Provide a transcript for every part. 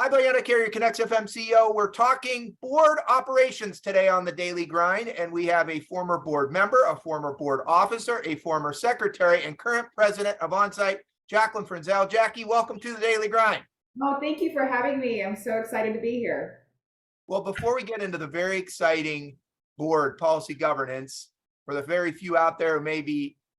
Hi, Diana Carrier, ConnexFM CEO. We're talking board operations today on the Daily Grind, and we have a former board member, a former board officer, a former secretary, and current president of Onsite, Jaclyn Frenzel. Jackie, welcome to the Daily Grind. Oh, thank you for having me. I'm so excited to be here. Well, before we get into the very exciting board policy governance, for the very few out there who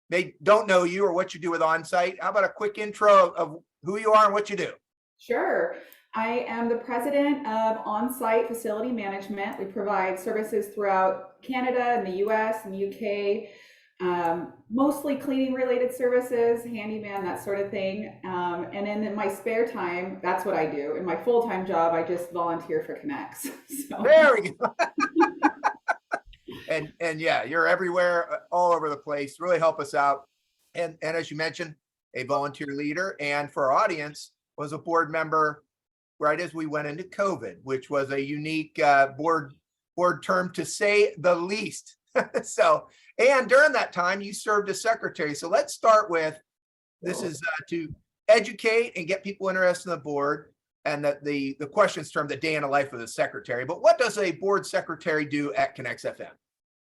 they don't know you or what you do with Onsite, how about a quick intro of who you are and what you do? Sure. I am the president of Onsite Facility Management. We provide services throughout Canada and the US and the UK, mostly cleaning related services, handyman, that sort of thing. And then in my spare time, that's what I do. In my full-time job, I just volunteer for Connex. So. There we go. and yeah, you're everywhere, all over the place. Really help us out. And as you mentioned, a volunteer leader, and for our audience, was a board member right as we went into COVID, which was a unique board term to say the least. So, and during that time, you served as secretary. So let's start with, this is to educate and get people interested in the board, and that the questions termed the day in the life of the secretary. But what does a board secretary do at ConnexFM?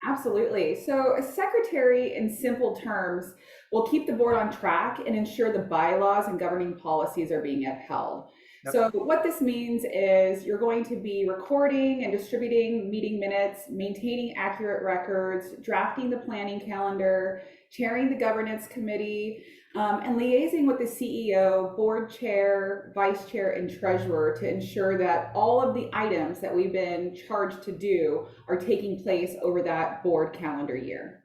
Absolutely. So a secretary, in simple terms, will keep the board on track and ensure the bylaws and governing policies are being upheld. Yep. So what this means is you're going to be recording and distributing meeting minutes, maintaining accurate records, drafting the planning calendar, chairing the governance committee, and liaising with the CEO, board chair, vice chair, and treasurer to ensure that all of the items that we've been charged to do are taking place over that board calendar year.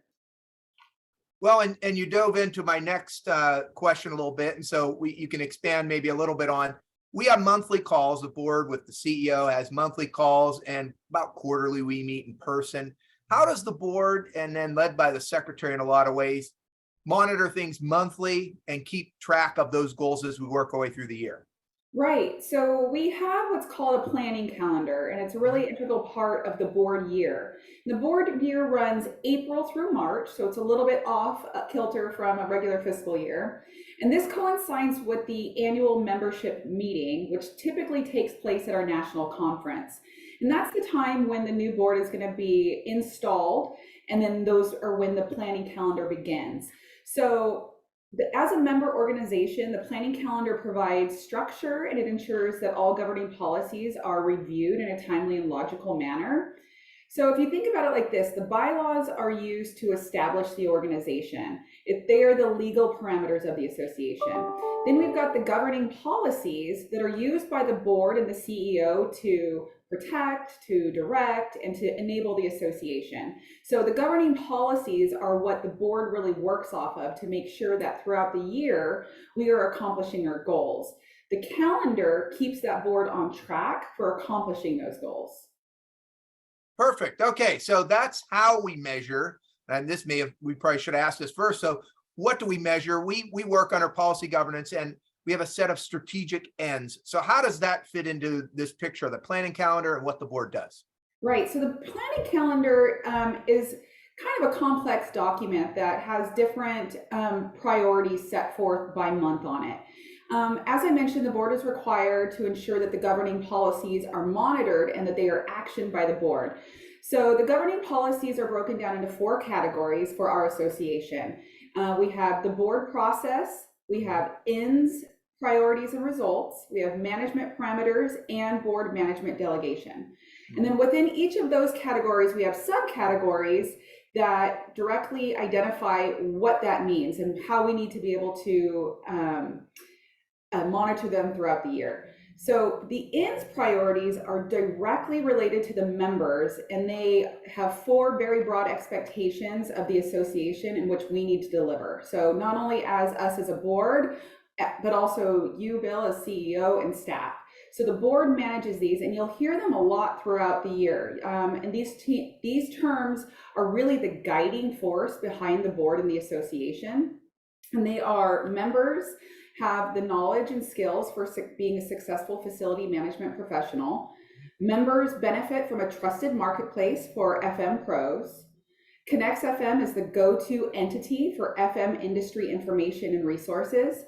Well, and you dove into my next question a little bit, and so you can expand maybe a little bit on. We have monthly calls. The board with the CEO has monthly calls, and about quarterly we meet in person. How does the board, and then led by the secretary in a lot of ways, monitor things monthly and keep track of those goals as we work our way through the year? Right. So we have what's called a planning calendar, and it's a really integral part of the board year. The board year runs April through March, so it's a little bit off kilter from a regular fiscal year. And this coincides with the annual membership meeting, which typically takes place at our national conference. And that's the time when the new board is going to be installed, and then those are when the planning calendar begins. So as a member organization, the planning calendar provides structure, and it ensures that all governing policies are reviewed in a timely and logical manner. So if you think about it like this, the bylaws are used to establish the organization. If they are the legal parameters of the association. Then we've got the governing policies that are used by the board and the CEO to protect, to direct, and to enable the association. So the governing policies are what the board really works off of to make sure that throughout the year, we are accomplishing our goals. The calendar keeps that board on track for accomplishing those goals. Perfect. Okay, so that's how we measure, and we probably should ask this first. So what do we measure? We work on our policy governance, and we have a set of strategic ends. So how does that fit into this picture of the planning calendar and what the board does? Right. So the planning calendar is kind of a complex document that has different priorities set forth by month on it. As I mentioned, the board is required to ensure that the governing policies are monitored and that they are actioned by the board. So the governing policies are broken down into 4 categories for our association. We have the board process, we have ends, priorities and results, we have management parameters, and board management delegation. And then within each of those categories, we have subcategories that directly identify what that means and how we need to be able to monitor them throughout the year. So the ends priorities are directly related to the members, and they have 4 very broad expectations of the association in which we need to deliver. So not only as us as a board, but also you, Bill, as CEO and staff. So the board manages these, and you'll hear them a lot throughout the year. And these terms are really the guiding force behind the board and the association. And they are: members have the knowledge and skills for being a successful facility management professional. Members benefit from a trusted marketplace for FM pros. ConnexFM is the go-to entity for FM industry information and resources.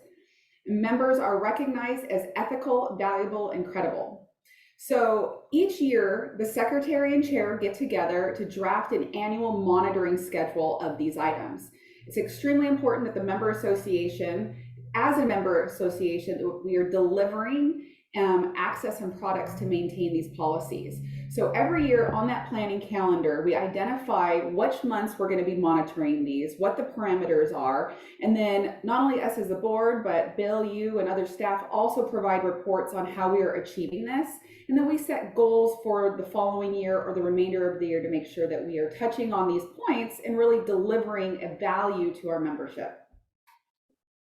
Members are recognized as ethical, valuable, and credible. So each year, the secretary and chair get together to draft an annual monitoring schedule of these items. It's extremely important that the member association, as a member association, we are delivering access and products to maintain these policies. So every year on that planning calendar, we identify which months we're going to be monitoring these, what the parameters are, and then not only us as a board, but Bill, you, and other staff also provide reports on how we are achieving this. And then we set goals for the following year or the remainder of the year to make sure that we are touching on these points and really delivering a value to our membership.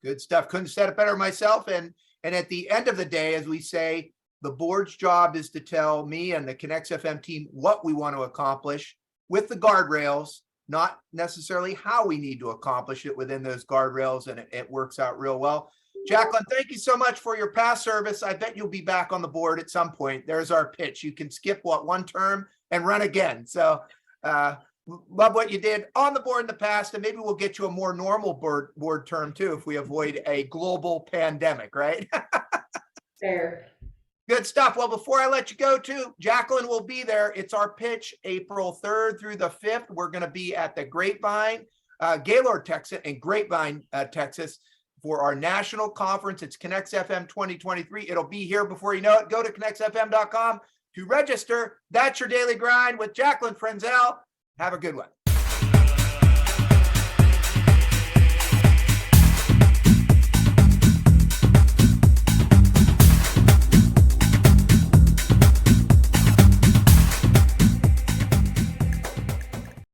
Good stuff. Couldn't have said it better myself. And at the end of the day, as we say, the board's job is to tell me and the ConnexFM team what we want to accomplish with the guardrails, not necessarily how we need to accomplish it within those guardrails, and it works out real well. Jaclyn, thank you so much for your past service. I bet you'll be back on the board at some point. There's our pitch. You can skip one term and run again. So love what you did on the board in the past, and maybe we'll get you a more normal board term too if we avoid a global pandemic, right? Fair. Good stuff. Well, before I let you go too, Jaclyn will be there. It's our pitch April 3rd through the 5th. We're going to be at the Grapevine, Gaylord, Texas, and Grapevine, Texas, for our national conference. It's ConnexFM 2023. It'll be here before you know it. Go to connexfm.com to register. That's your daily grind with Jaclyn Frenzel. Have a good one.